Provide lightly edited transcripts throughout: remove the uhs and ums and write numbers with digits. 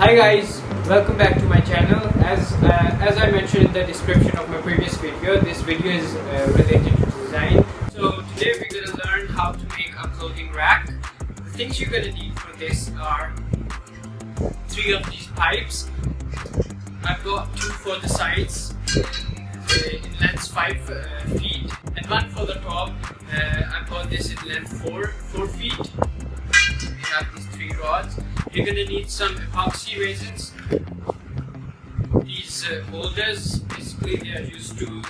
Hi guys, welcome back to my channel. As I mentioned in the description of my previous video, this video is related to design. So today we're going to learn how to make a clothing rack. The things you're going to need for this are 3 of these pipes. I've got 2 for the sides in length 5 feet and 1 for the top. I've got this in length 4 feet. We have these 3 rods. You're going to need some epoxy resins. These holders, basically they are used to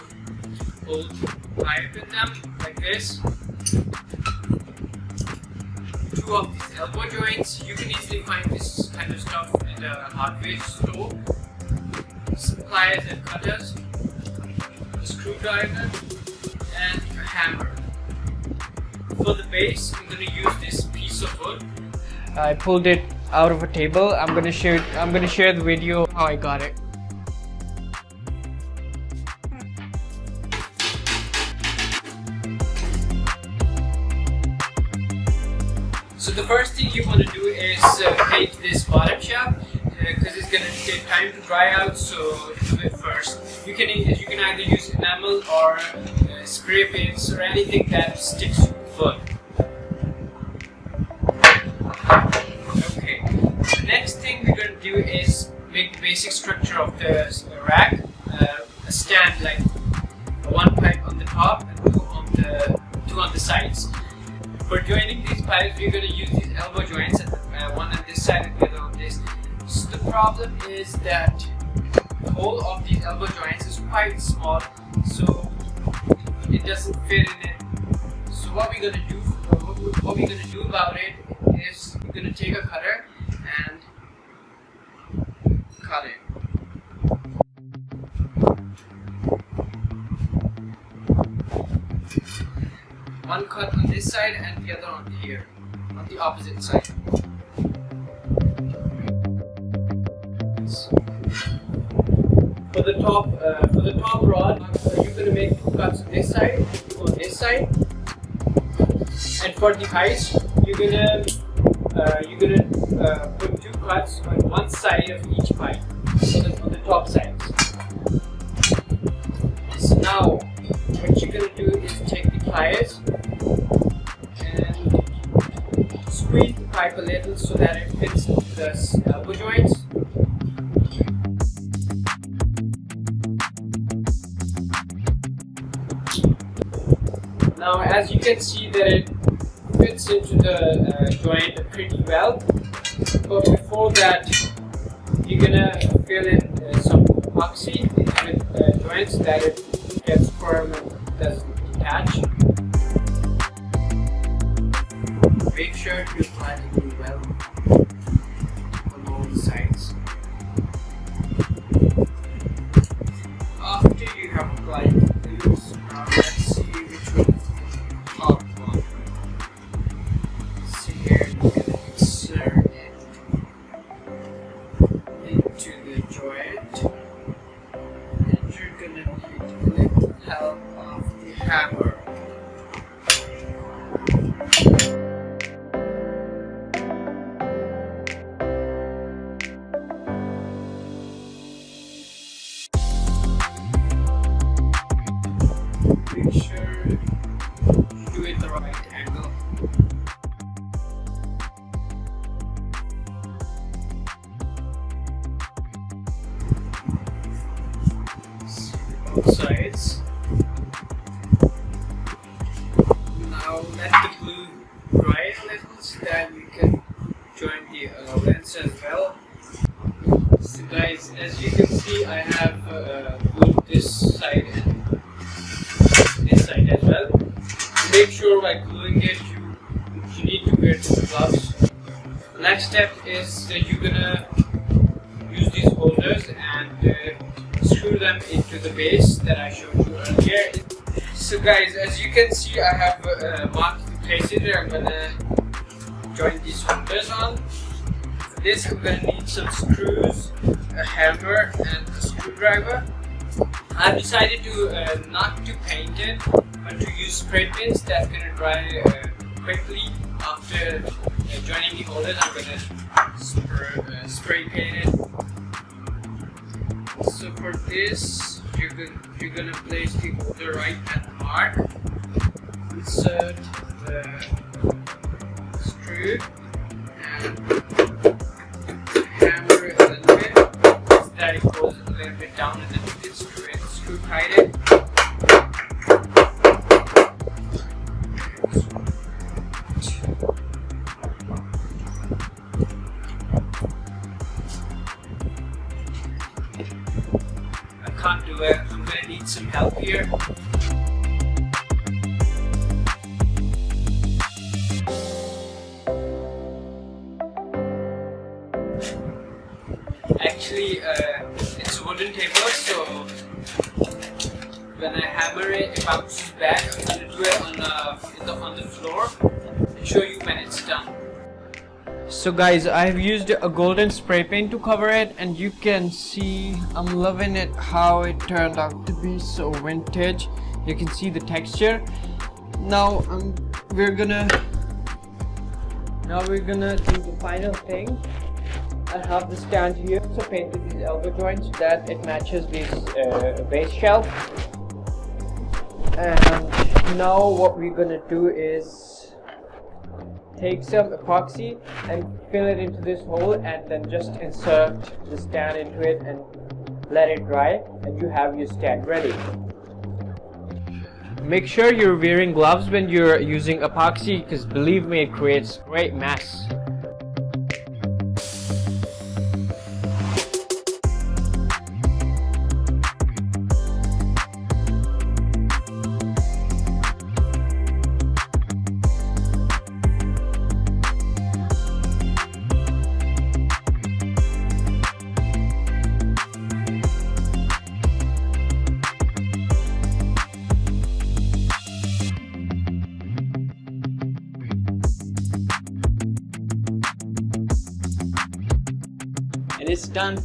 hold pipe in them, like this. 2 of these elbow joints. You can easily find this kind of stuff in the hardware store. Some pliers and cutters, a screwdriver, and a hammer. For the base, I'm going to use this piece of wood. I pulled it out of a table. I'm going to share the video how I got it. So the first thing you want to do is paint this bottom shaft because it's going to take time to dry out. So do it first. You can either use enamel or spray paints or anything that sticks to wood. The next thing we're going to do is make the basic structure of the rack. A stand, like 1 pipe on the top and 2 on the sides. For joining these pipes, we're going to use these elbow joints, one on this side and the other on this. So the problem is that the hole of these elbow joints is quite small, so it doesn't fit in it. So what we're going to do about it is we're going to take a cutter and cut it. One cut on this side and the other on here, on the opposite side. For the top rod, you're going to make 2 cuts on this side, and 2 on this side. And for the height, you're gonna put 2 cuts on one side of each pipe, on the top sides. So now, what you're gonna do is take the pliers and squeeze the pipe a little so that it fits the elbow joints. Now, as you can see that it fits into the joint pretty well, but before that you're gonna fill in some epoxy with joints that it gets firm and doesn't detach. Make sure to apply the glue well on all the sides. After you have applied the glue, now let's see which one. Insert it into the joint, and you're gonna need a little help of the hammer. Make sure you do it the right angle. Both sides. Now let the glue dry a little so that we can join the lens as well. So guys, as you can see, I have glued this side and this side as well. Make sure while gluing it, you need to wear the gloves. The next step is that you're gonna use these holders and screw them into the base that I showed you earlier. So guys, as you can see, I have marked the places where I'm gonna join these holders on. For this, I'm gonna need some screws, a hammer, and a screwdriver. I've decided to not to paint it, but to use spray paints that's gonna dry quickly after joining the holder, I'm gonna spray paint it. So for this, you're gonna place the holder right at the mark. Insert the screw and hammer it a little bit so that it goes a little bit down, and then you can screw tight it. I can't do it. I'm gonna need some help here. Actually, it's a wooden table, so when I hammer it, it bounces back. I'm gonna do it on the floor and show you when it's done. So guys, I've used a golden spray paint to cover it, and you can see I'm loving it how it turned out to be so vintage. You can see the texture. Now we're gonna do the final thing. I have the stand here, so painted these elbow joints so that it matches this base shelf. And now what we're gonna do is take some epoxy and fill it into this hole, and then just insert the stand into it and let it dry, and you have your stand ready. Make sure you're wearing gloves when you're using epoxy, because believe me, it creates great mess. And it's done.